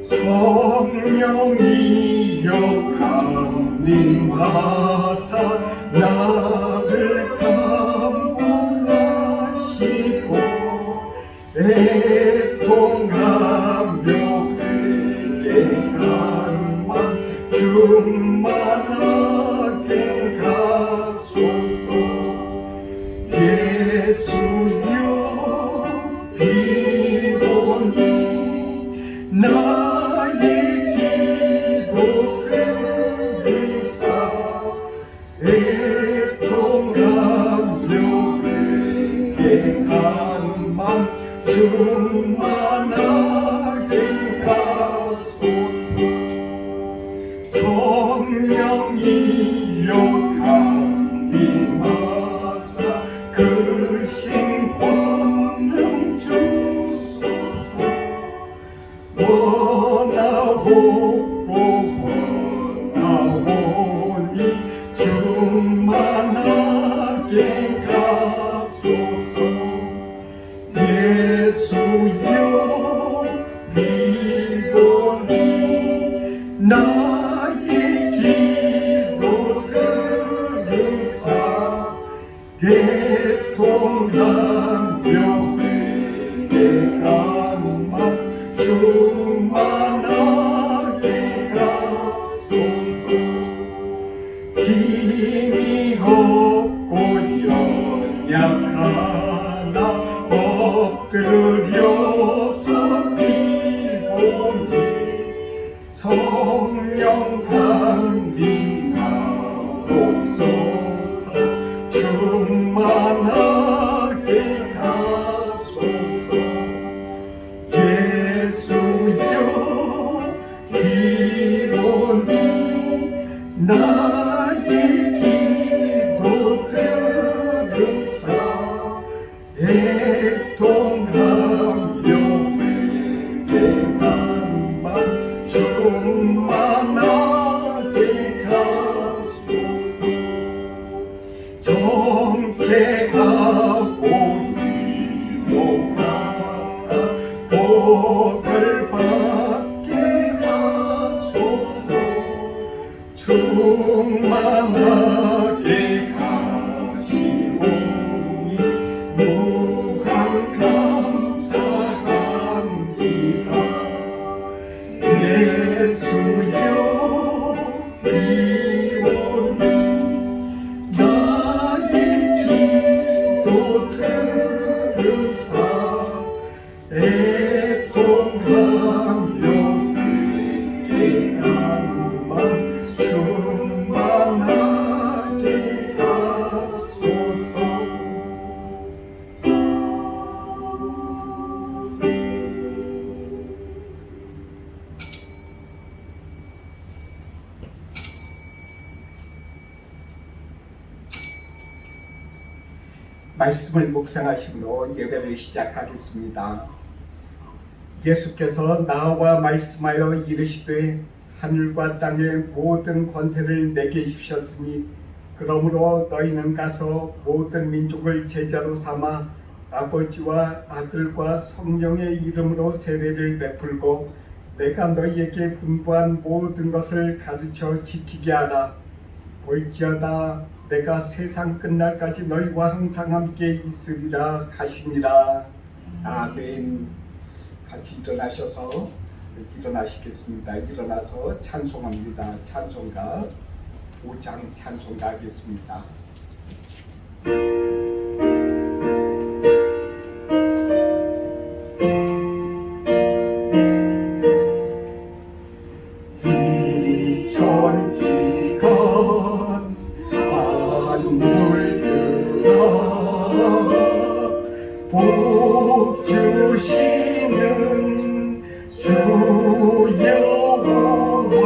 성령이여 강림하사 나를 감복하시고 애통하며 회개하만 충만하게 가소서. 예수여 비오니 나의 기도 들으사 애통하며 회개한 맘 충만하게 가소서. 성령이여 강림하사 그 신권능 주소서. 원하옵고 원하오니 충만하게 가소서. 예수여 비오니 나의 기도 들으사 애통하며 회개한 맘 충만하게 가소서. 힘이 없고 연약하나 엎드려서 비오니 성령 강림하옵소서. 충만하게 가소서. 예수여 비오니 나의 기도 들으사 애통하며 회개한 맘 충만하게 가소서. 정택하고 위로하사 복을 받게 가소서. 충만하게 가시오니 무한 감사합니다. 예수여 비오니 나의 기도 들으사 애통하며 회개한 맘 충만하게 가소서. 말씀을 묵상하심으로 예배를 시작하겠습니다. 예수께서 나와 말씀하여 이르시되 하늘과 땅의 모든 권세를 내게 주셨으니 그러므로 너희는 가서 모든 민족을 제자로 삼아 아버지와 아들과 성령의 이름으로 세례를 베풀고 내가 너희에게 분부한 모든 것을 가르쳐 지키게 하라. 볼지어다 내가 세상 끝날까지 너희와 항상 함께 있으리라 하시니라. 아멘. 같이 일어나시겠습니다. 일어나서 찬송합니다. 찬송가 5장 찬송가 하겠습니다. 이천지간 만물들아 복 주시는 주 여호와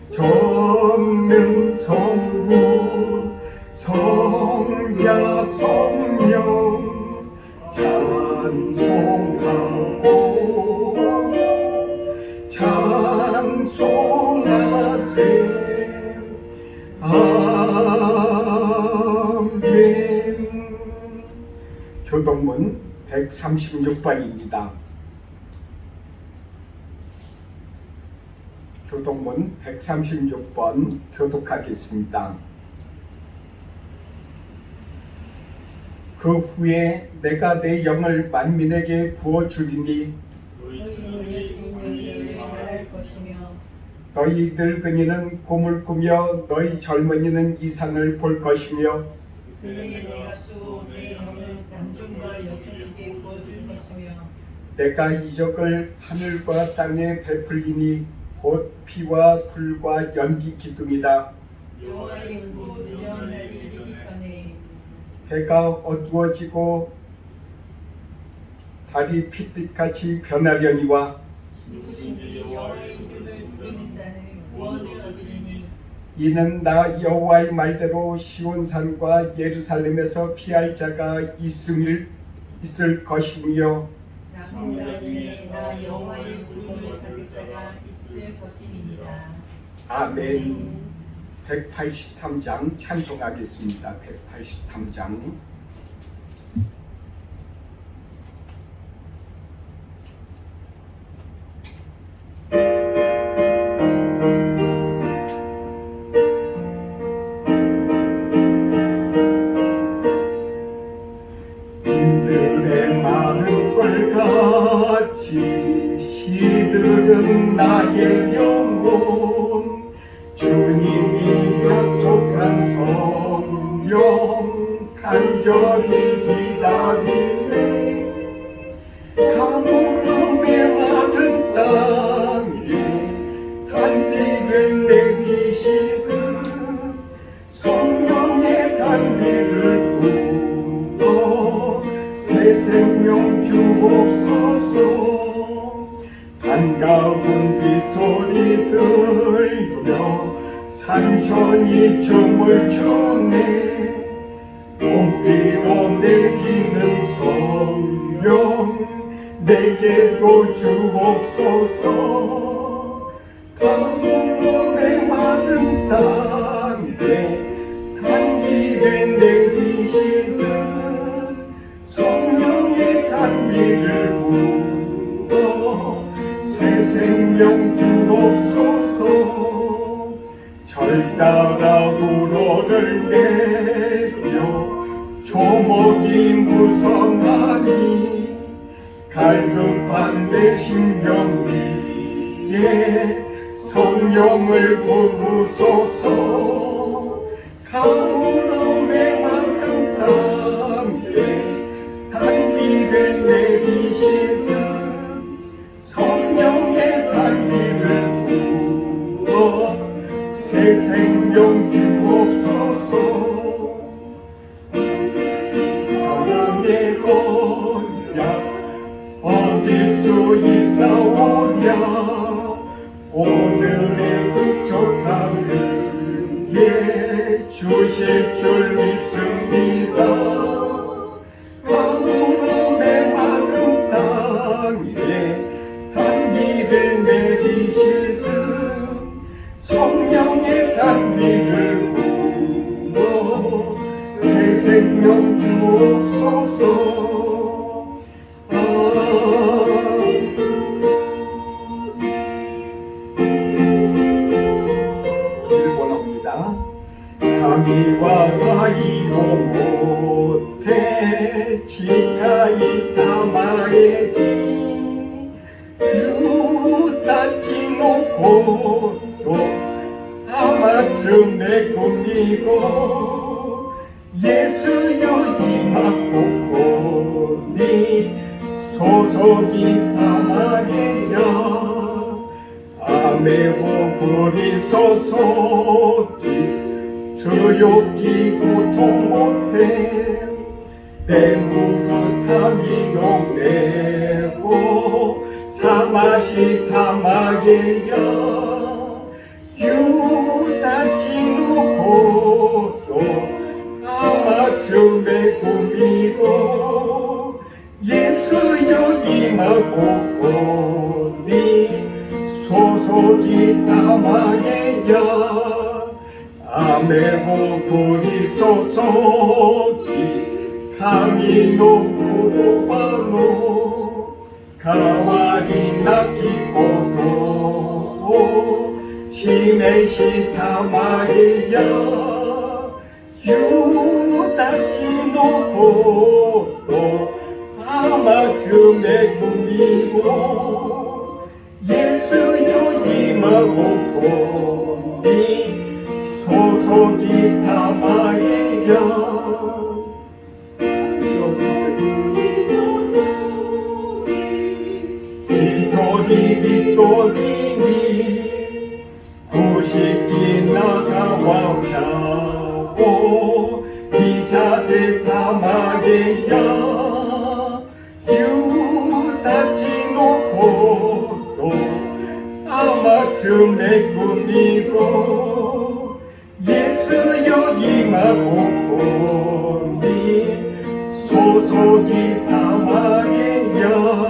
전능 성부 성자 성령 찬송하고 찬송하세. 아멘. 교동문 136번입니다. 교독문 136번 교독하겠습니다. 그 후에 내가 내 영을 만민에게 부어주리니 너희 늙은이는 꿈을 꾸며 너희 젊은이는 이상을 볼 것이며 내가 또 내 영을 남종과 여종에게 부어줄 것이며 내가 이적을 하늘과 땅에 베풀리니 곧 피와 불과 연기 기둥이다. 여호와의 후 두려운 날이 이르기 전에 해가 어두워지고 달이 핏빛같이 변하려니와 누구든지 여호와의 이름을 부르는 자는 구원을 얻으리니 이는 나 여호와의 말대로 시온산과 예루살렘에서 피할 자가 있을 것이며 남자 중에 나 여호와의 부름을 받을 자가 있을 것이니라. 아멘. 183장 찬송하겠습니다. 183장. 빈들의 마른 꿀같이 시드는 나의 영혼 주님이 약속한 성령 간절히 기다리네. 가물음의 마른 땅에 단비를 내리시듯 성령의 단비를 부어 새 생명 주옵소서. 반가운 빗소리 들려 산천이 춤을 추네. 봄비로 내리는 성령 내게도 주옵소서. 가물음의 마른 땅에 단비를 내리시듯 성령의 단비를 부어 새 생명 주옵소서. 절 따라 우러를 내려 조목이 무성하니 갈급한 내 심령 위에 성령을 부으소서. 가물음의 마른 땅에 단비를 내리시듯 성령의 단비를 부어 새 생명 주옵소서. 사랑의 언약 얻을 수 있사오랴. 오늘의 급족한 은혜 주실 줄 믿습니다. 가물음의 마른 땅에 단비를 내리시듯 성령의 단비를 부어 새 생명 주옵소서. 일본어입니다. 가미와 가이오 못해 지카이 타마에디 유다치 놓고 또 아마쯤 내 꿈이고 예수여 이마고고니 소속이 타마게야. 아메오 부리소속이 저욕기 고통 못해 내 무릇함이 녹내고 사마시 타마게야. 유다지누고 또 아마쯤의 꿈이고 예수여 이마고고니 소속이 타마게야. 아메모 부리소속이 강이노 구도바노 가와리 나키고도 시내시타 마리아 유다지 놓고 아마쯤에 꿈이고 예수여 임하고 니 소속이타 마리아 빗돌이니 구식기 나가와 자고 미사세타 마리아 유다지 놓고 또 아마쯤에 꿈이고 예수여 임하고 니 소속이 다 마리아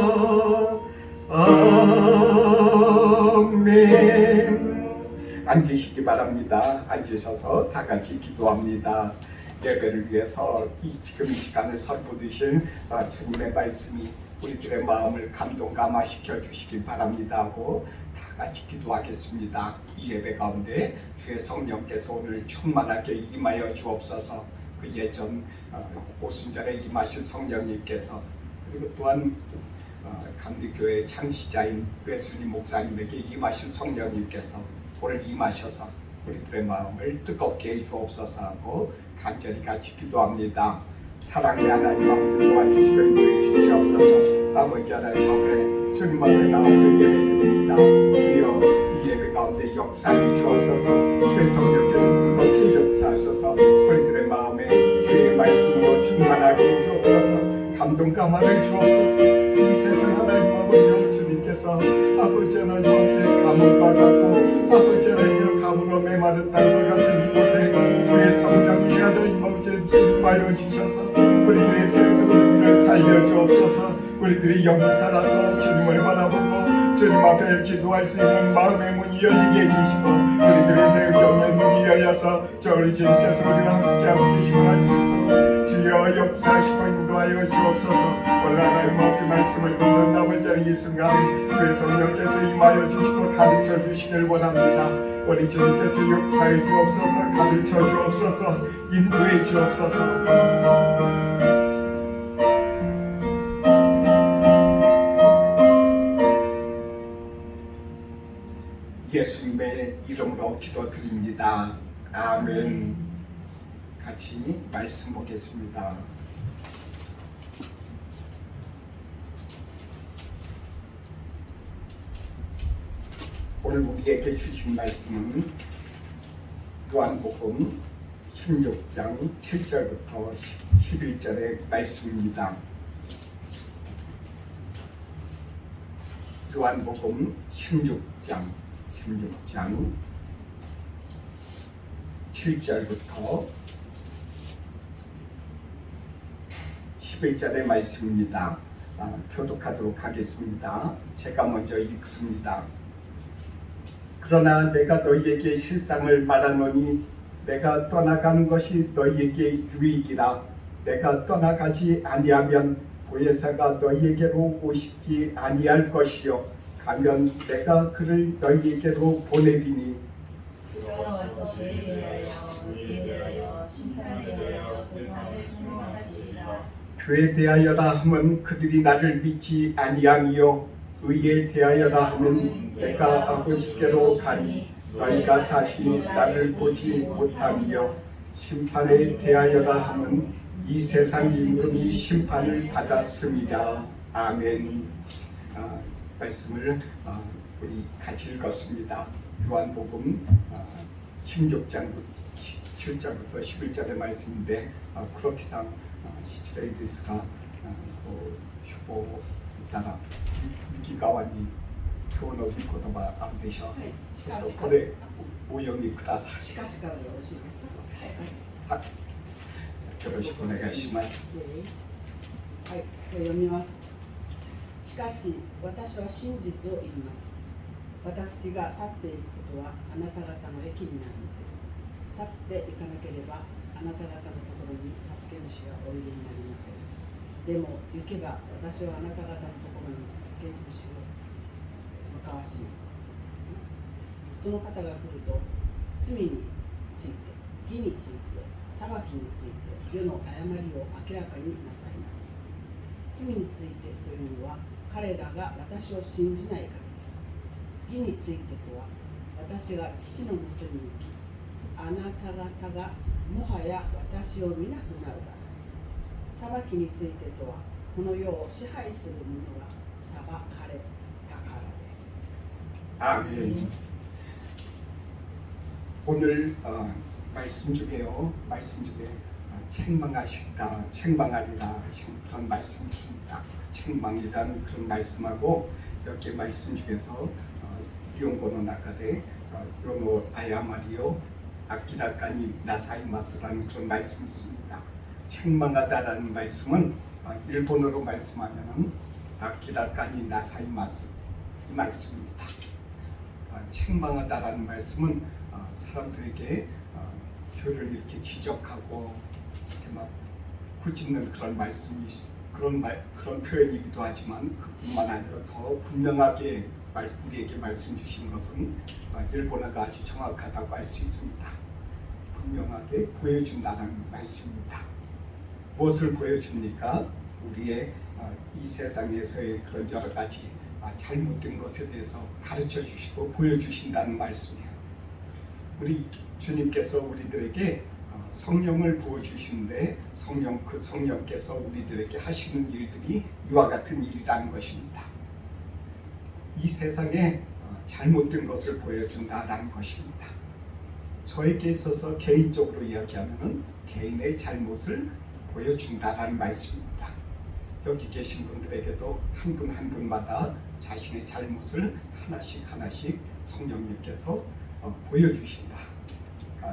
아멘. 앉으시기 바랍니다. 앉으셔서 다 같이 기도합니다. 예배를 위해서 지금 이 시간에 선포되신 주님의 말씀이 우리들의 마음을 감동 감화시켜 주시길 바랍니다 하고 다 같이 기도하겠습니다. 이 예배 가운데 주의 성령께서 오늘 충만하게 임하여 주옵소서. 그 예전 오순절에 임하신 성령님께서 그리고 또한 감리교회 창시자인 웨슬리 목사님에게 임하신 성령님께서 오늘 임하셔서 우리들의 마음을 뜨겁게 해 주옵소서 하고 간절히 같이 기도합니다. 사랑의 하나님 아버지 도와주시고 인도해 주시옵소서. 아버지 하나님 앞에 주님 앞에 나와서 예배드립니다. 주여 이 예배 가운데 역사해 주옵소서. 주의 성령께서 뜨겁게 역사하셔서 우리들의 마음에 주의 말씀으로 충만하게 해 주옵소서. 감동 감화를 주옵소서. 이 세상 하나님 아버지 주님께서 아버지 하나님 아버지 감을 받았고 아버지 하나님 감으로 메마른 땅과 같은 이곳에 주의 성령이 하나님 아버지 임하여 주셔서 우리들의 삶을 우리들을 살려 주옵소서. 우리들이 여기 살아서 주님을 바라보고 주님 앞에 기도할 수 있는 마음의 문이 열리게 해주시고 우리들의 생명의 문이 열려서 저 우리 주님께서 우리와 함께하고 계심을 알 수 있도록 주여 역사하시고 인도하여 주옵소서. 오늘 하나님 아버지 말씀을 듣는 아버지 이 순간에 주의 성령께서 임하여 주시고 가르쳐 주시길 원합니다. 우리 주님께서 역사해 주옵소서. 가르쳐 주옵소서. 인도해 주옵소서. 예수님의 이름으로 기도드립니다. 아멘. 같이 말씀 보겠습니다. 오늘 우리에게 주신 말씀은 요한복음 16장 7절부터 11절의 말씀입니다. 요한복음 16장 7절부터 11절의 말씀입니다. 교독하도록 하겠습니다. 제가 먼저 읽습니다. 그러나 내가 너희에게 실상을 말하노니 내가 떠나가는 것이 너희에게 유익이라. 내가 떠나가지 아니하면 보혜사가 너희에게로 오시지 아니할 것이요 가면 내가 그를 너희에게로 보내리니 돌아와서 죄에 대하여 의에 대하여 심판에 대하여 세상을 책망하시리라. 죄에 대하여라 하면 그들이 나를 믿지 아니하며 의에 대하여라 하면 내가 아버지께로 가니 너희가 다시 나를 보지 못하며 심판에 대하여라 하면 이 세상 임금이 심판을 받았습니다. 아멘. 말씀을 우리 같이 읽었습니다. 요한복음 16장 7절부터 11절의 말씀인데 크로키상 시트레이디스가 슈퍼 있다가 미기가와니 교훈을 믿고도마 안 되셔. 그래 오영이 그다사. しかしからよろしいですか。よろしくお願いします。はい、読みます。しかし私は真実を言います。私が去っていくことはあなた方の益になるのです。去っていかなければあなた方のところに助け主はおいでになりません。でも行けば私はあなた方のところに助け主を向かわします。その方が来ると罪について、義について、裁きについて世の誤りを明らかになさいます。罪についてというのは彼らが私を信じないからです。義についてとは私が父のもとに行き、あなた方がもはや私を見なくなるからです。裁きについてとはこの世を支配する者が裁かれたからです。 아멘. 오늘 말씀 중에요. 책망하리라 하신 그런 말씀이 있습니다. 책망이라는 그런 말씀하고 몇 개 말씀 중에서 디온고노 나카데 요노 아야마리요 아키라카니 나사이마스라는 그런 말씀이 있습니다. 책망하다라는 말씀은 일본어로 말씀하면은 아키라카니 나사이마스 이 말씀입니다. 책망하다라는 말씀은 사람들에게 죄를 이렇게 지적하고 이렇게 막 꾸짖는 그런 말씀이 그런 표현이기도 하지만 그뿐만 아니라 더 분명하게 우리에게 말씀 주신 것은 일본어가 아주 정확하다고 할 수 있습니다. 분명하게 보여준다는 말씀입니다. 무엇을 보여줍니까? 우리의 이 세상에서의 그런 여러 가지 잘못된 것에 대해서 가르쳐 주시고 보여주신다는 말씀이에요. 우리 주님께서 우리들에게 성령을 부어주시는데 그 성령께서 우리들에게 하시는 일들이 이와 같은 일이라는 것입니다. 이 세상에 잘못된 것을 보여준다라는 것입니다. 저에게 있어서 개인적으로 이야기하면 개인의 잘못을 보여준다라는 말씀입니다. 여기 계신 분들에게도 한 분 한 분마다 자신의 잘못을 하나씩 성령님께서 보여주신다.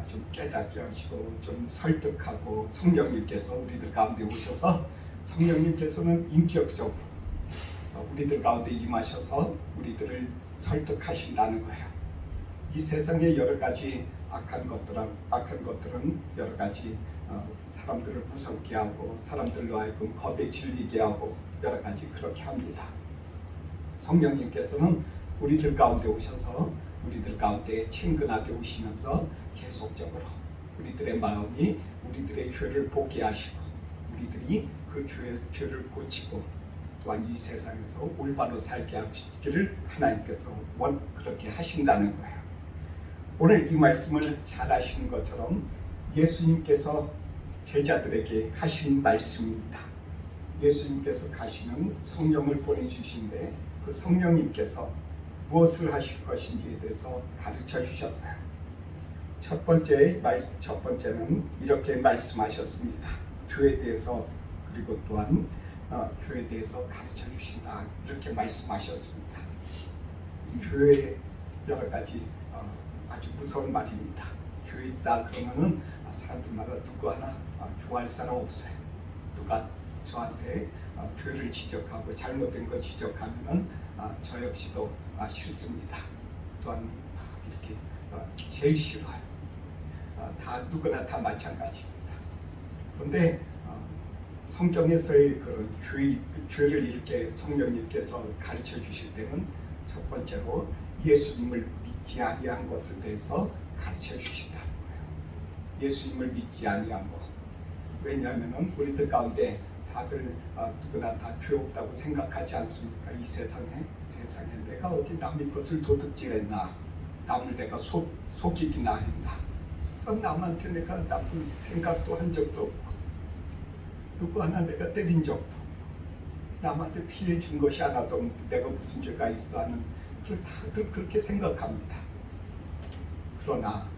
좀 깨닫게 하시고 좀 설득하고 성령님께서 우리들 가운데 오셔서 성령님께서는 인격적으로 우리들 가운데 임하셔서 우리들을 설득하신다는 거예요. 이 세상의 여러 가지 악한 것들은 여러 가지 사람들을 무섭게 하고 사람들로 하여금 겁에 질리게 하고 여러 가지 그렇게 합니다. 성령님께서는 우리들 가운데 오셔서 우리들 가운데 친근하게 오시면서 계속적으로 우리들의 마음이 우리들의 죄를 보게 하시고 우리들이 그 죄를 고치고 또한 이 세상에서 올바로 살게 하시기를 하나님께서 그렇게 하신다는 거예요. 오늘 이 말씀을 잘 아시는 것처럼 예수님께서 제자들에게 하신 말씀입니다. 예수님께서 가시는 성령을 보내주신데 그 성령님께서 무엇을 하실 것인지에 대해서 가르쳐 주셨어요. 첫 번째는 이렇게 말씀하셨습니다. 교회에 대해서 그리고 또한 교회에 대해서 가르쳐 주신다 이렇게 말씀하셨습니다. 교회 여러 가지 아주 무서운 말입니다. 교회 있다 그러면은 사람들마다 누구 하나 좋아할 사람 없어요. 누가 저한테 교회를 지적하고 잘못된 거 지적하면은 저 역시도 싫습니다. 또한 이렇게 제일 싫어요. 누구나 다 마찬가지입니다. 그런데 성경에서의 그런 죄를 이렇게 성령님께서 가르쳐 주실 때는 첫 번째로 예수님을 믿지 아니한 것에 대해서 가르쳐 주신다는 거예요. 예수님을 믿지 아니한 것. 왜냐하면 우리들 가운데 다들 누구나 다 죄 없다고 생각하지 않습니까? 이 세상에 내가 어디 남의 것을 도둑질했나, 남을 내가 속이기나 했나, 또 남한테 내가 나쁜 생각도 한 적도 없고, 누구 하나 내가 때린 적도 없고, 남한테 피해 준 것이 하나도 없는데 내가 무슨 죄가 있어 하는 다들 그렇게 생각합니다. 그러나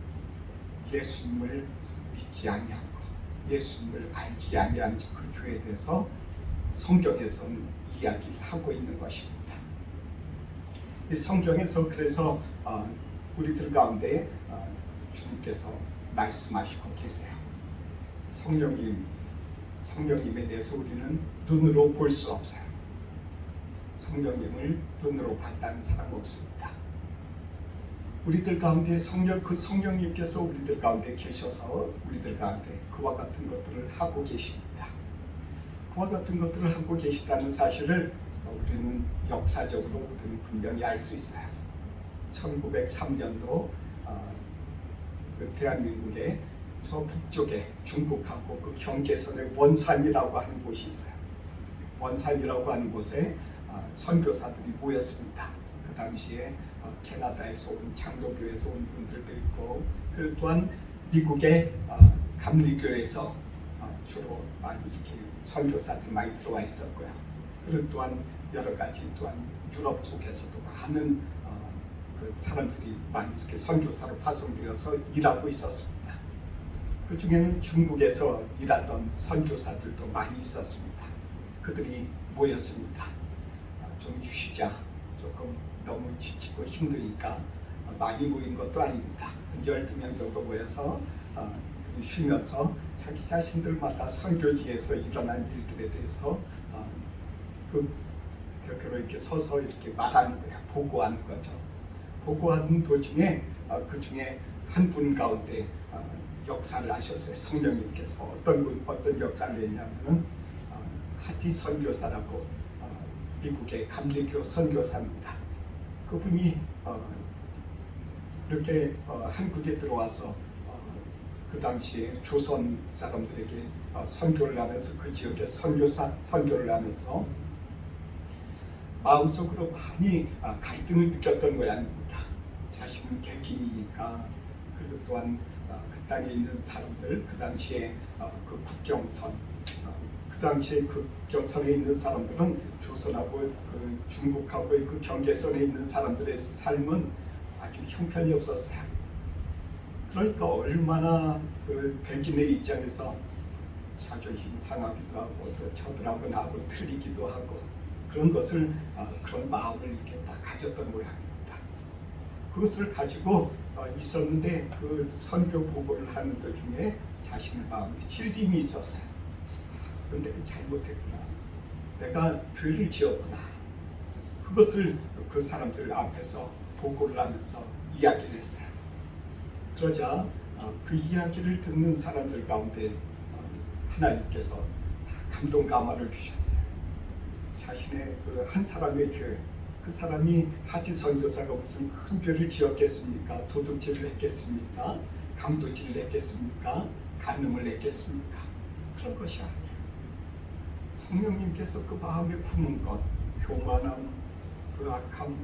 예수님을 믿지 아니한 것, 예수님을 알지 아니한 그 죄에 대해서 성경에서는 이야기를 하고 있는 것입니다. 이 성경에서 그래서 우리들 가운데 주님께서 말씀하시고 계세요. 성령님에 대해서 우리는 눈으로 볼 수 없어요. 성령님을 눈으로 봤다는 사람 없습니다. 우리들 가운데 그 성령님께서 우리들 가운데 계셔서 우리들 가운데 그와 같은 것들을 하고 계십니다. 그와 같은 것들을 하고 계시다는 사실을 우리는 역사적으로 우리는 분명히 알 수 있어요. 1903년도 그 대한민국의 저 북쪽에 중국하고 그 경계선의 원산이라고 하는 곳이 있어요. 원산이라고 하는 곳에 선교사들이 모였습니다. 그 당시에 캐나다에서 온 장로교에서 온 분들도 있고, 그리고 또한 미국의 감리교에서 주로 많이 이렇게 선교사들이 많이 들어와 있었고요. 그리고 또한 여러 가지 또한 유럽 쪽에서도 많은 그 사람들이 많이 이렇게 선교사로 파송되어서 일하고 있었습니다. 그 중에는 중국에서 일하던 선교사들도 많이 있었습니다. 그들이 모였습니다. 좀 쉬자, 조금 너무 지치고 힘드니까 많이 모인 것도 아닙니다. 12명 정도 모여서 쉬면서 자기 자신들마다 선교지에서 일어난 일들에 대해서 대표로 이렇게 서서 이렇게 말하는 거예요. 보고하는 거죠. 보고하는 도중에 그 중에 한 분 가운데 역사를 하셨어요. 성령님께서 어떤 역사를 했냐면은 하티 선교사라고 미국의 감리교 선교사입니다. 그분이 이렇게 한국에 들어와서 그 당시에 조선 사람들에게 선교를 하면서 그 지역에 선교를 하면서 마음속으로 많이 갈등을 느꼈던 모양입니다. 자신은 백인이니까, 그리고 또한 그 땅에 있는 사람들, 그 당시에 그 국경선, 그 당시에 그 국경선에 있는 사람들은 조선하고 그 중국하고의 그 경계선에 있는 사람들의 삶은 아주 형편이 없었어요. 그러니까 얼마나 그 백인의 입장에서 자존심 상하기도 하고 또 저들하고 나하고 틀리기도 하고 그런 것을 그런 마음을 이렇게 딱 가졌던 모양입니다. 그것을 가지고 있었는데 그 선교 보고를 하는 도중에 자신의 마음에 찔림이 있었어요. 그런데 잘못했구나. 내가 죄를 지었구나. 그것을 그 사람들 앞에서 보고를 하면서 이야기를 했어요. 그러자 그 이야기를 듣는 사람들 가운데 하나님께서 감동 감화를 주셨어요. 자신의 그 한 사람의 죄, 그 사람이 하지 선교사가 무슨 큰 죄를 지었겠습니까? 도둑질을 했겠습니까? 강도질을 했겠습니까? 간음을 했겠습니까? 그런 것이 아니에요. 성령님께서 그 마음에 품은 것, 교만함, 그 악함,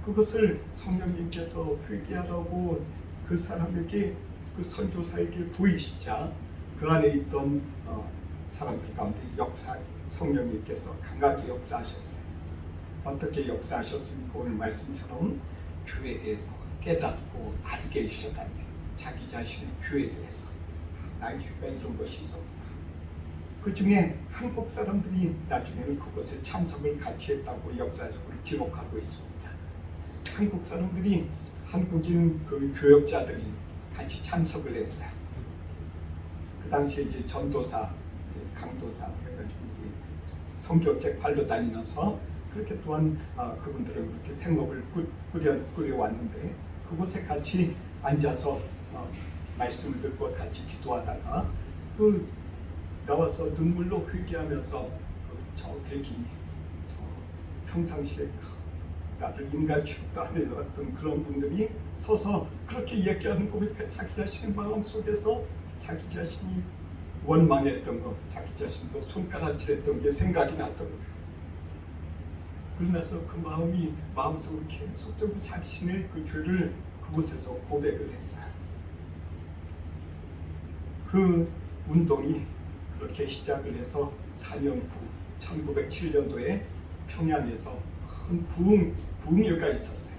그것을 성령님께서 회개하라고 그 사람에게, 그 선교사에게 보이시자 그 안에 있던 사람들 가운데 성령님께서 강하게 역사하셨어요. 어떻게 역사하셨습니까? 오늘 말씀처럼 교회에 대해서 깨닫고 알게 해주셨다는 거예요. 자기 자신의 교회에 대해서 나의 교회가 이런 것이 있었구나. 그 중에 한국 사람들이 나중에는 그것에 참석을 같이 했다고 역사적으로 기록하고 있습니다. 한국 사람들이, 한국인 그 교역자들이 같이 참석을 했어요. 그 당시에 이제 전도사, 이제 강도사 해가지고 이제 성교책 발로 다니면서 그렇게 또한 그분들은 그렇게 생업을 꾸려왔는데 그곳에 같이 앉아서 말씀을 듣고 같이 기도하다가 그 나와서 눈물로 회개하면서 저 백인이 저 평상시에 나를 인간 취급도 안 해왔던 그런 분들이 서서 그렇게 얘기하는 거 보니까 자기 자신의 마음 속에서 자기 자신이 원망했던 거, 자기 자신도 손가락질했던 게 생각이 났던 거예요. 그러면서 그 마음이 마음속으로 계속적으로 자신의 그 죄를 그곳에서 고백을 했어요. 그 운동이 그렇게 시작을 해서 4년 후 1907년도에 평양에서 큰 부흥회가 있었어요.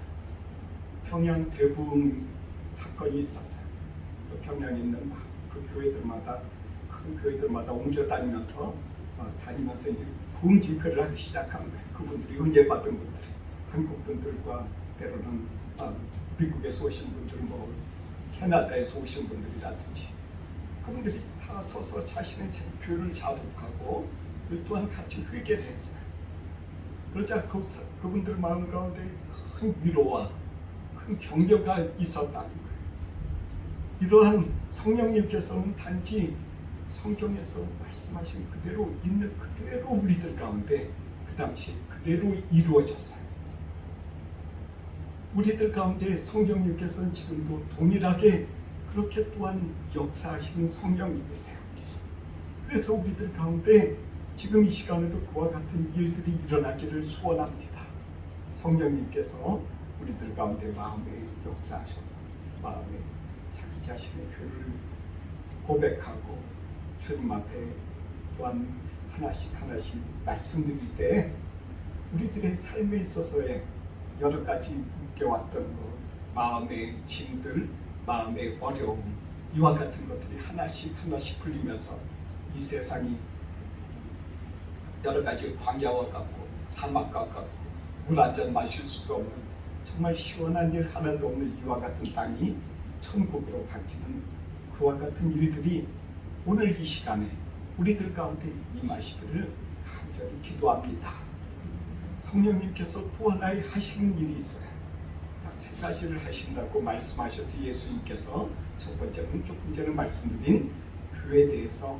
평양 대부흥 사건이 있었어요. 평양에 있는 그 교회들마다, 큰 교회들마다 옮겨 다니면서 이제 부흥 집회를 하기 시작한 거예요. 그분들이 은혜 받은 분들이, 한국 분들과 때로는 미국에서 오신 분들, 뭐 캐나다에서 오신 분들이라든지 그분들이 다 서서 자신의 교회를 자복하고 또한 같이 회개를 했어요. 그러자 그분들 마음 가운데 큰 위로와 큰 격려가 있었다는 거예요. 이러한 성령님께서는 단지 성경에서 말씀하신 그대로 있는 그대로 우리들 가운데 그 당시 그대로 이루어졌어요. 우리들 가운데 성령님께서는 지금도 동일하게 그렇게 또한 역사하시는 성령님이세요. 그래서 우리들 가운데 지금 이 시간에도 그와 같은 일들이 일어나기를 소원합니다. 성령님께서 우리들 가운데 마음에 역사하셔서 마음에 자기 자신의 죄를 고백하고 주님 앞에 또한 하나씩 말씀드릴 때 우리들의 삶에 있어서의 여러 가지 묶여왔던 것, 마음의 짐들, 마음의 어려움, 이와 같은 것들이 하나씩 풀리면서 이 세상이 여러 가지 광야와 같고 사막과 같고 물 한 잔 마실 수도 없는 정말 시원한 일 하나도 없는 이와 같은 땅이 천국으로 바뀌는 그와 같은 일들이 오늘 이 시간에 우리들 가운데 임하시기를 간절히 기도합니다. 성령님께서 또 하나의 하시는 일이 있어요. 딱 세 가지를 하신다고 말씀하셔서 예수님께서 첫 번째는 조금 전에 말씀드린 교회에 대해서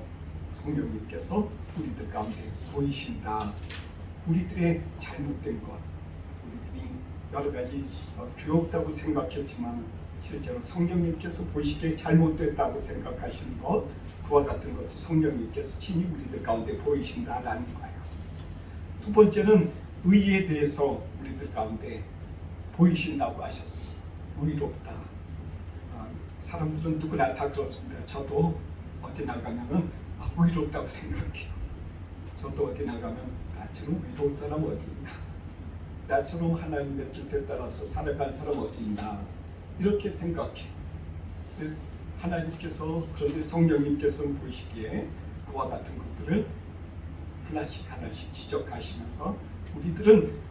성령님께서 우리들 가운데 보이신다. 우리들의 잘못된 것, 우리들이 여러 가지 죄 없다고 생각했지만 실제로 성령님께서 보시기에 잘못됐다고 생각하시는 것, 그와 같은 것을 성령님께서 친히 우리들 가운데 보이신다라는 거예요. 두 번째는 의에 대해서 우리들 가운데 보이신다고 하셨어요. 의롭다. 사람들은 누구나 다 그렇습니다. 저도 어디 나가면은 의롭다고 생각해요. 저도 어디 나가면 나처럼 의로운 사람 어디 있나? 나처럼 하나님의 뜻에 따라서 살아갈 사람 어디 있나? 이렇게 생각해요. 하나님께서 그런데 성령님께서는 보시기에 그와 같은 것들을 하나씩 지적하시면서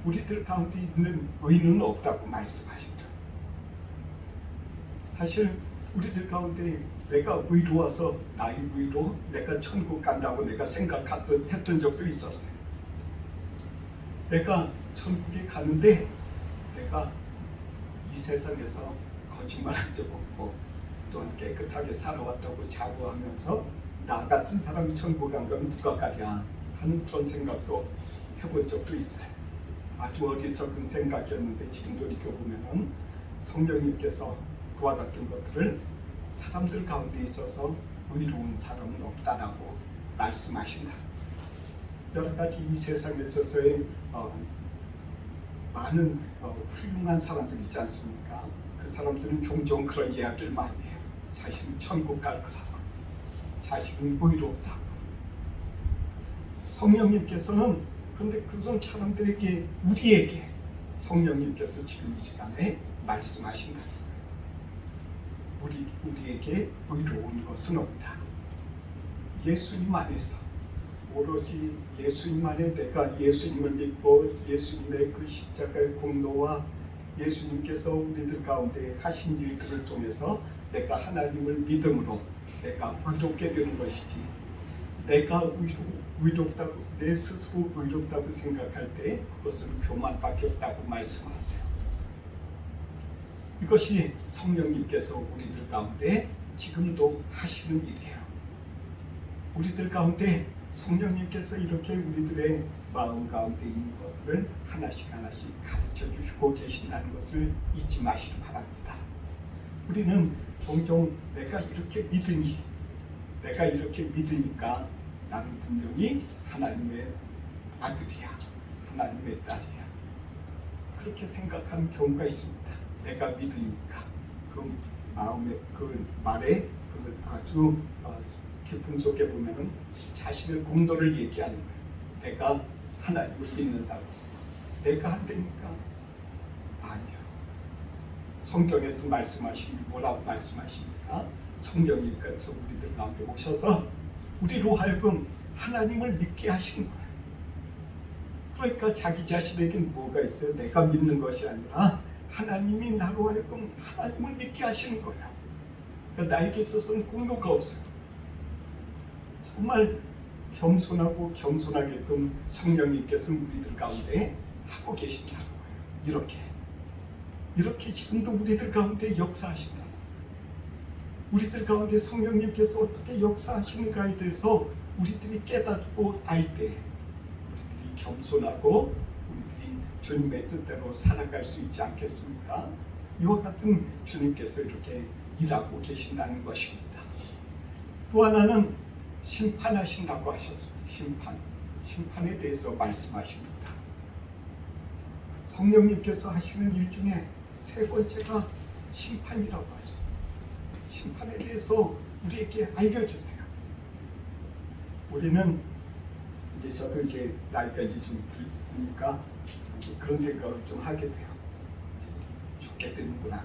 우리들 가운데 있는 의는 없다고 말씀하신다. 사실 우리들 가운데 내가 의로워서 나의 의로 내가 천국 간다고 내가 했던 적도 있었어요. 내가 천국에 가는데 내가 이 세상에서 거짓말한 적 없고 또한 깨끗하게 살아왔다고 자부하면서 나 같은 사람이 천국 안 가면 누가 가랴 하는 그런 생각도 해본 적도 있어요. 아주 어리석은 생각이었는데 지금 돌이켜보면 성령님께서 그와 같은 것들을 사람들 가운데 있어서 의로운 사람은 없다라고 말씀하신다. 여러 가지 이 세상에 있어서의 많은 훌륭한 사람들 있지 않습니까? 그 사람들은 종종 그런 이야기를 많이 해요. 자신은 천국 갈 거라고, 자신은 의롭다고. 성령님께서는 그런데 그런 사람들에게 우리에게 성령님께서 지금 이 시간에 말씀하신다. 우리에게 의로운 것은 없다. 예수님 안에서 오로지 예수님 안에 내가 예수님을 믿고 예수님의 그 십자가의 공로와 예수님께서 우리들 가운데 하신 일들을 통해서 내가 하나님을 믿음으로 내가 의롭게 되는 것이지, 내가 의롭다고 내 스스로 의롭다고 생각할 때 그것은 교만밖에 없다고 말씀하세요. 이것이 성령님께서 우리들 가운데 지금도 하시는 일이에요. 우리들 가운데 성령님께서 이렇게 우리들의 마음 가운데 있는 것들을 하나씩 가르쳐 주시고 계신다는 것을 잊지 마시기 바랍니다. 우리는 종종 내가 이렇게 믿으니까 나는 분명히 하나님의 아들이야, 하나님의 딸이야, 그렇게 생각하는 경우가 있습니다. 내가 믿으니까 그 마음의 그 말에 그 아주 깊은 속에 보면은 자신의 공로를 얘기하는 거예요. 내가 하나님을 믿는다고. 내가 한다니까 아니요. 성경에서 말씀하신 뭐라고 말씀하십니까? 성령님께서 우리들 가운데 오셔서 우리로 하여금 하나님을 믿게 하시는 거예요. 그러니까 자기 자신에겐 뭐가 있어요? 내가 믿는 것이 아니라 하나님이 나로 하여금 하나님을 믿게 하시는 거예요. 그러니까 나에게 있어서는 공로가 없어요. 정말 겸손하게끔 성령님께서 우리들 가운데 하고 계신다는 거예요. 이렇게 지금도 우리들 가운데 역사하신다. 우리들 가운데 성령님께서 어떻게 역사하시는가에 대해서 우리들이 깨닫고 알 때 우리들이 겸손하고 우리들이 주님의 뜻대로 살아갈 수 있지 않겠습니까? 이와 같은 주님께서 이렇게 일하고 계신다는 것입니다. 또 하나는 심판하신다고 하셨습니다. 심판에 대해서 말씀하십니다. 성령님께서 하시는 일 중에 세 번째가 심판이라고 하죠. 심판에 대해서 우리에게 알려주세요. 우리는 이제 저도 이제 나이가 이제 좀 드니까 그런 생각을 좀 하게 돼요. 죽게 되는구나.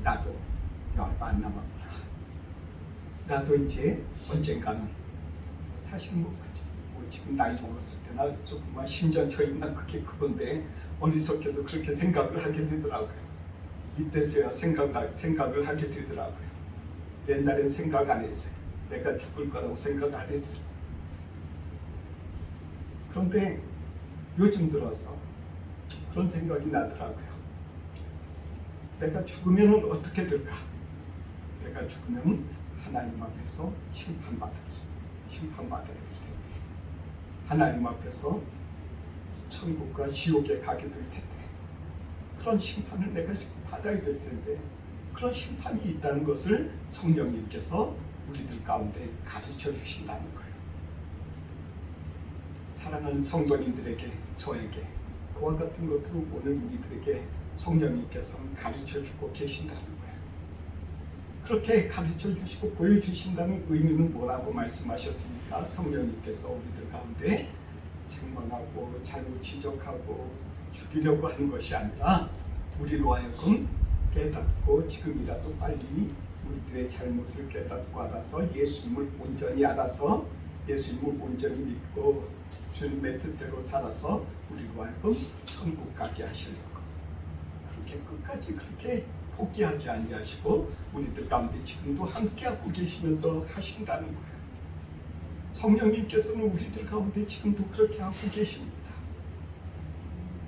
나도 얼마 안 남았구나. 나도 이제 언젠가는 사실 뭐 지금 나이 먹었을 때나 조금만 10년 전이나 그게 그건데 어리석게도 그렇게 생각을 하게 되더라고요. 이때서야 생각을 하게 되더라고요. 옛날엔 생각 안 했어요. 내가 죽을 거라고 생각 안 했어요. 그런데 요즘 들어서 그런 생각이 나더라고요. 내가 죽으면 어떻게 될까? 내가 죽으면 하나님 앞에서 심판받을 텐데, 하나님 앞에서 천국과 지옥에 가게 될 텐데, 그런 심판을 내가 받아야 될 텐데, 그런 심판이 있다는 것을 성령님께서 우리들 가운데 가르쳐 주신다는 거예요. 사랑하는 성도님들에게, 저에게 그와 같은 것들을 오늘 우리들에게 성령님께서 가르쳐 주고 계신다는 거예요. 그렇게 가르쳐 주시고 보여주신다는 의미는 뭐라고 말씀하셨습니까? 성령님께서 우리들 가운데 책망하고 잘못 지적하고 죽이려고 하는 것이 아니라 우리로 하여금 깨닫고 지금이라도 빨리 우리들의 잘못을 깨닫고 알아서 예수님을 온전히 알아서 예수님을 온전히 믿고 주님의 뜻대로 살아서 우리로 하여금 천국 가게 하시려고 그렇게 끝까지 그렇게 포기하지 아니하시고 우리들 가운데 지금도 함께하고 계시면서 하신다는 거예요. 성령님께서는 우리들 가운데 지금도 그렇게 하고 계십니다.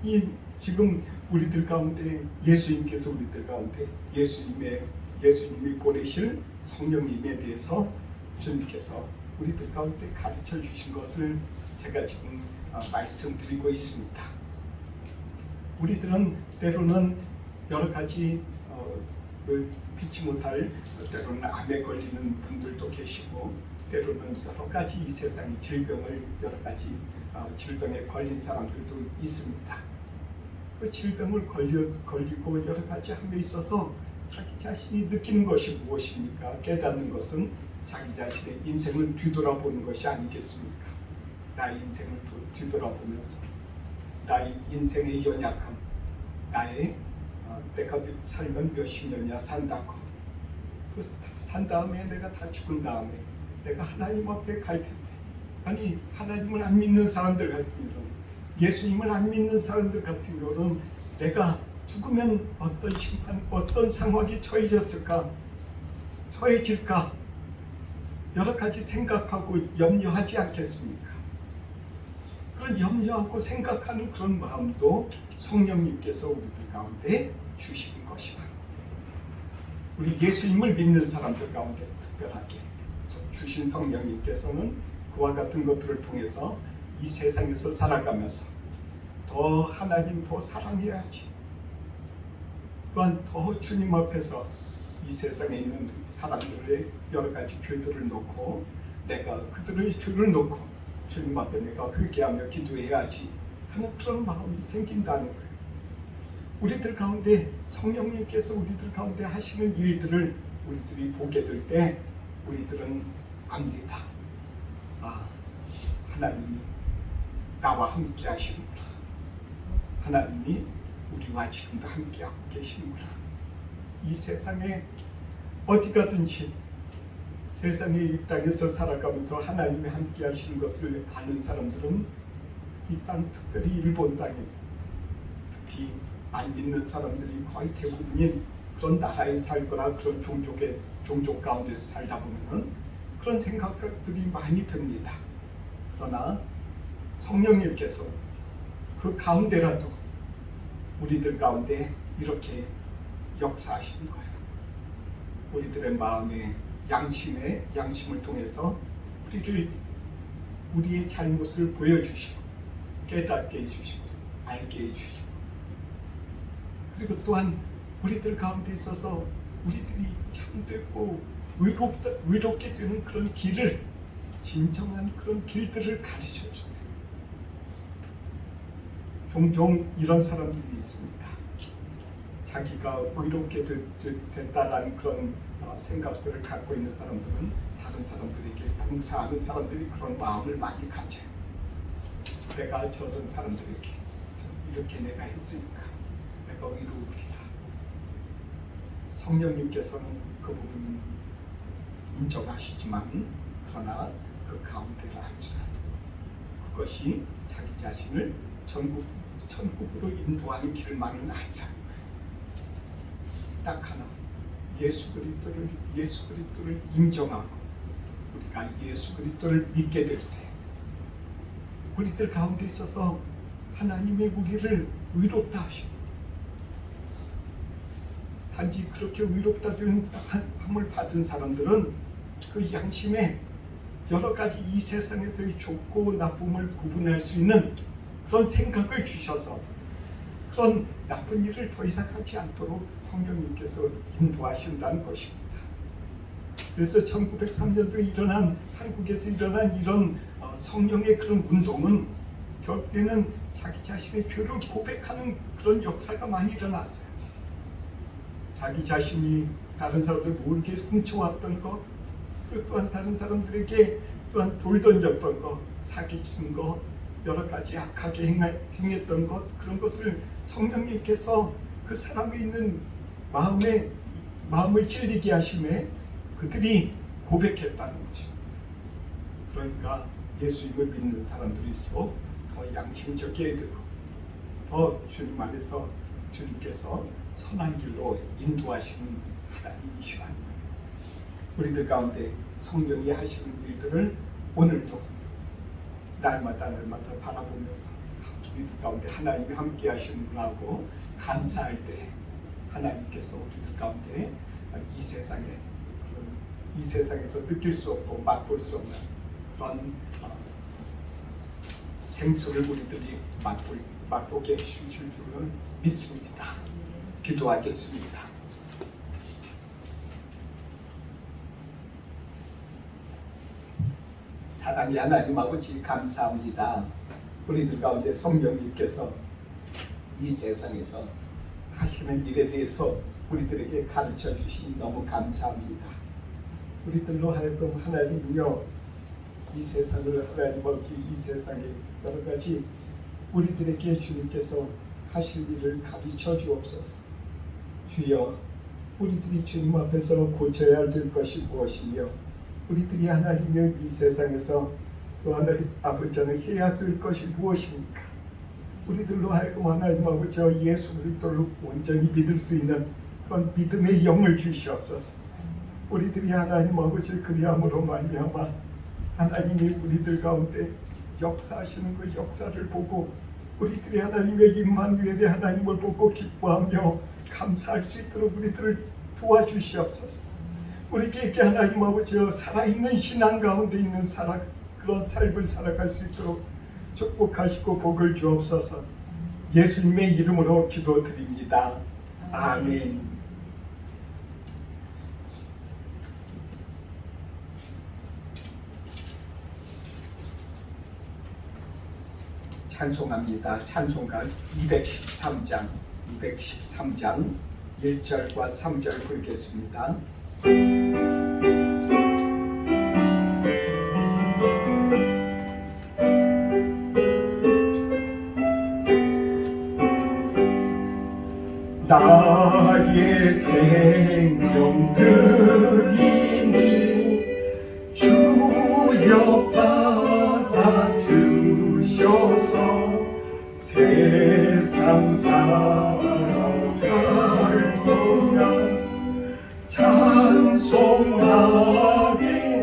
이 지금 우리들 가운데 예수님께서 우리들 가운데 예수님이 보내실 성령님에 대해서 주님께서 우리들 가운데 가르쳐 주신 것을 제가 지금 말씀드리고 있습니다. 우리들은 때로는 여러 가지 피치 못할 때로는 암에 걸리는 분들도 계시고 때로는 여러 가지 이 세상의 여러 가지 질병에 걸린 사람들도 있습니다. 그 질병을 걸리고 여러 가지 함에 있어서 자기 자신이 느끼는 것이 무엇입니까? 깨닫는 것은 자기 자신의 인생을 뒤돌아보는 것이 아니겠습니까? 나의 인생을 뒤돌아보면서 나의 인생의 연약함, 내가 살면 몇십 년이나 산다고 산 다음에 내가 다 죽은 다음에 내가 하나님 앞에 갈 텐데, 아니 하나님을 안 믿는 사람들 같은 경우는, 예수님을 안 믿는 사람들 같은 경우는 내가 죽으면 어떤 심판, 어떤 상황이 처해질까 여러 가지 생각하고 염려하지 않겠습니까? 그런 염려하고 생각하는 그런 마음도 성령님께서 우리들 가운데 주시는 것이다. 우리 예수님을 믿는 사람들 가운데 특별하게 주신 성령님께서는 그와 같은 것들을 통해서 이 세상에서 살아가면서 더 하나님 더 사랑해야지, 또한 더 주님 앞에서 이 세상에 있는 사람들의 여러 가지 죄들을 놓고 내가 그들의 죄를 놓고 주님 앞에 내가 회개하며 기도해야지 하는 그런 마음이 생긴다는 거예요. 우리들 가운데 성령님께서 우리들 가운데 하시는 일들을 우리들이 보게 될 때 우리들은 압니다. 하나님이 나와 함께 하시는구나. 하나님이 우리와 지금도 함께하고 계시는구나. 이 세상에 어디 가든지 세상에 이 땅에서 살아가면서 하나님이 함께 하시는 것을 아는 사람들은 이 땅, 특별히 일본 땅에 특히 안 믿는 사람들이 거의 대부분인 그런 나라에 살거나 그런 종족 가운데서 살다 보면은 그런 생각들이 많이 듭니다. 그러나 성령님께서 그 가운데라도 우리들 가운데 이렇게 역사하시는 거예요. 우리들의 마음의 양심을 통해서 우리의 잘못을 보여주시고 깨닫게 해주시고 알게 해주시고, 그리고 또한 우리들 가운데 있어서 우리들이 참되고 의롭게 되는 그런 길을, 진정한 그런 길들을 가르쳐 주세요. 종종 이런 사람들이 있습니다. 자기가 의롭게 됐다라는 그런 생각들을 갖고 있는 사람들은 다른 사람들에게 봉사하는 사람들이 그런 마음을 많이 가져요. 내가 저런 사람들에게 이렇게 내가 했으니까 내가 의로우리라. 성령님께서는 그 부분은 인정하시지만, 그러나 그 가운데를 알지라도 그것이 자기 자신을 천국으로 인도하는 길만은 아니다. 딱 하나, 예수 그리스도를 인정하고 우리가 예수 그리스도를 믿게 될 때, 우리들 가운데 있어서 하나님의 우리를 의롭다 하시고, 단지 그렇게 의롭다 함을 받은 사람들은 그 양심에 여러 가지 이 세상에서의 좋고 나쁨을 구분할 수 있는 그런 생각을 주셔서 그런 나쁜 일을 더 이상 하지 않도록 성령님께서 인도하신다는 것입니다. 그래서 1903년도에 일어난, 한국에서 일어난 이런 성령의 그런 운동은 결국에는 자기 자신의 죄를 고백하는 그런 역사가 많이 일어났어요. 자기 자신이 다른 사람들 모르게 훔쳐왔던 것, 그리고 또한 다른 사람들에게 또한 돌 던졌던 것, 사기친 것, 여러 가지 악하게 행했던 것, 그런 것을 성령님께서 그 사람에 있는 마음을 찔리게 하심에 그들이 고백했다는 거죠. 그러니까 예수님을 믿는 사람들일수록 더 양심적이어야 되고, 더 주님 안에서 주님께서 선한 길로 인도하시는 하나님이시라는 거예요. 우리들 가운데 성령이 하시는 일들을 오늘도 날마다 바라보면서 우리들 가운데 하나님이 함께 하시는구나 하고 감사할 때, 하나님께서 우리들 가운데 이 세상에서 느낄 수 없고 맛볼 수 없는 그런 생수를 우리들이 맛보게 해주실 줄은 믿습니다. 기도하겠습니다. 사랑의 하나님 아버지, 감사합니다. 우리들 가운데 성령님께서 이 세상에서 하시는 일에 대해서 우리들에게 가르쳐 주시니 너무 감사합니다. 우리들로 하여금 하나님이여, 이 세상을 하나님 아버지, 이 세상에 여러 가지 우리들에게 주님께서 하실 일을 가르쳐 주옵소서. 주여, 우리들이 주님 앞에서 고쳐야 될 것이 무엇이며, 우리들이 하나님의 이 세상에서 또 하나님 아버지는 해야 될 것이 무엇입니까? 우리들로 하여금 하나님 아버지 예수 그리스도를 온전히 믿을 수 있는 그런 믿음의 영을 주시옵소서. 우리들이 하나님 아버지 그리함으로 말미암아 하나님이 우리들 가운데 역사하시는 그 역사를 보고 우리들이 하나님의 임마누엘의 하나님을 보고 기뻐하며 감사할 수 있도록 우리들을 도와주시옵소서. 우리에게 하나님 아버지 살아있는 신앙 가운데 있는 그런 삶을 살아갈 수 있도록 축복하시고 복을 주옵소서. 예수님의 이름으로 기도드립니다. 아멘. 찬송합니다. 찬송가 213장 1절과 3절 부르겠습니다. 나의 생명 드리니 주여 받아주셔서 세상 살아갈 동안 찬송하게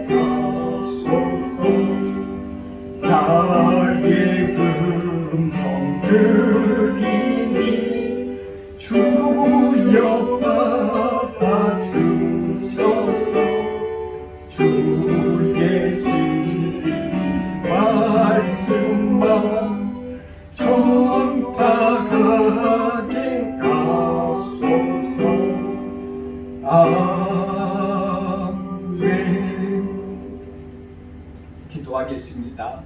하소서. 나의 음성 드리니 주여 받아주셔서 주의 진리 말씀만 전파 아멘. 기도하겠습니다.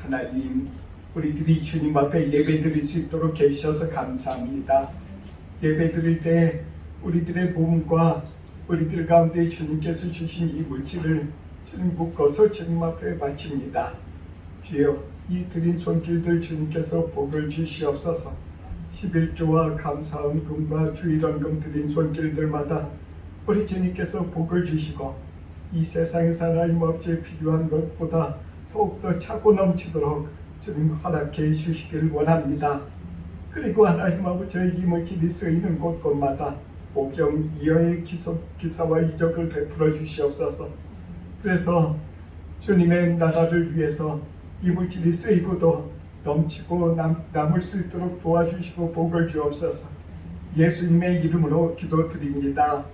하나님, 우리들이 주님 앞에 예배드릴 수 있도록 해주셔서 감사합니다. 예배드릴 때 우리들의 몸과 우리들 가운데 주님께서 주신 이 물질을 주님 묶어서 주님 앞에 바칩니다. 주여, 이 드린 손길들 주님께서 복을 주시옵소서. 11조와 감사헌금과 주일헌금 드린 손길들마다 우리 주님께서 복을 주시고 이 세상에서 하나님 없이 필요한 것보다 더욱더 차고 넘치도록 주님 허락해 주시길 원합니다. 그리고 하나님 아버지의 이 물질이 쓰이는 곳곳마다 오병 이어의 기사와 이적을 베풀어 주시옵소서. 그래서 주님의 나라를 위해서 이 물질이 쓰이고도 넘치고 남을 수 있도록 도와주시고 복을 주옵소서. 예수님의 이름으로 기도드립니다.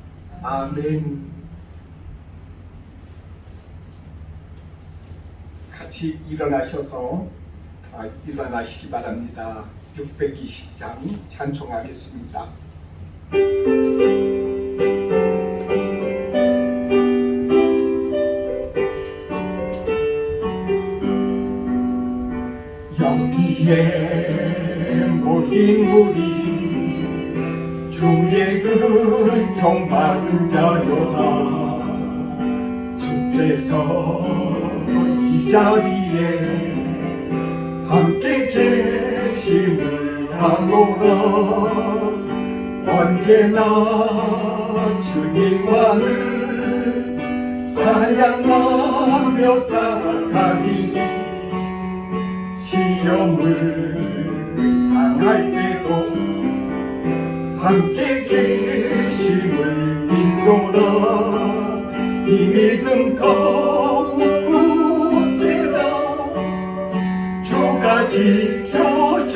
아멘. 같이 일어나셔서 일어나시기 바랍니다. 620장 찬송하겠습니다. 여기에 모인 우리 주의 은총 받은 자여라. 주께서 이 자리에 함께 계심을 아노라. 언제나 주님만을 찬양하며 따라가리니 시험을 당할 때도 함께 계심을 믿노라. 이 믿음 더욱 굳세다. 주가 지켜주신다.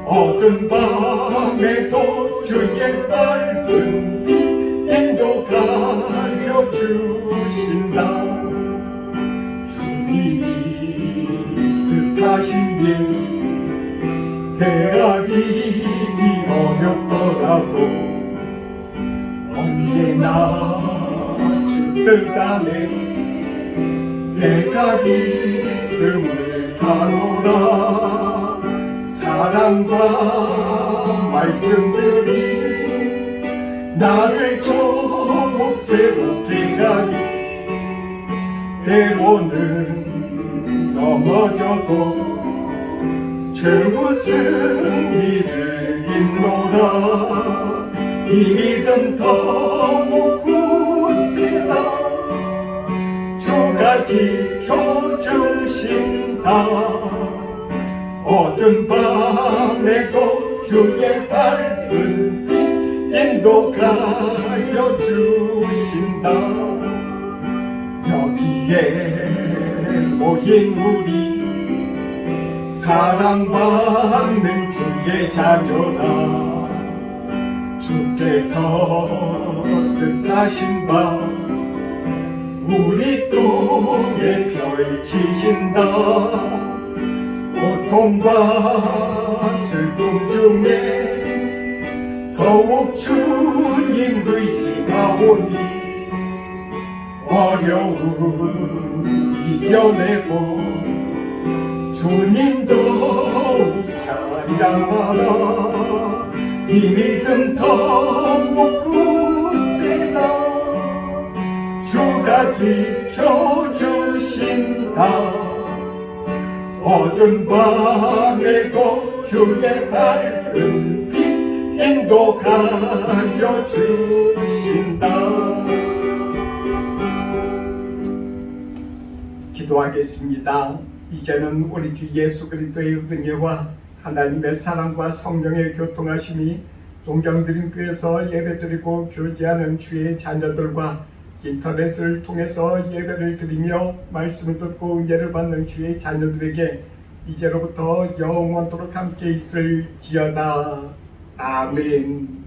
어두운 밤에도 주의 밝은 빛 인도하여 주신다. 주님이 뜻하신 일 헤아리기 어렵더라도 언제나 주 뜻 안에 내가 있음을 가노라. 사랑과 말씀들이 나를 조금 새롭게 하니 때로는 넘어져도 최후 승리를 잇노라. 이 믿음 더욱 굳세다. 주가 지켜주신다. 어두운 밤에도 주의 밝은 빛 인도하여 주신다. 여기에 모인 우리 사랑받는 주의 자녀라. 주께서 뜻하신 바 우리 땅에 펼치신다. 고통과 슬픔 중에 더욱 주님 의지하오니 어려움 이겨내고 주님 더욱 찬양하라. 이 믿음 더욱 굳세다. 주가 지켜주신다. 어두운 밤에도 주의 밝은 빛 인도하여 주신다. 기도하겠습니다. 이제는 우리 주 예수 그리스도의 은혜와 하나님의 사랑과 성령의 교통하심이 동정드림교회에서 예배드리고 교제하는 주의 자녀들과 인터넷을 통해서 예배를 드리며 말씀을 듣고 은혜를 받는 주의 자녀들에게 이제로부터 영원토록 함께 있을지어다. 아멘.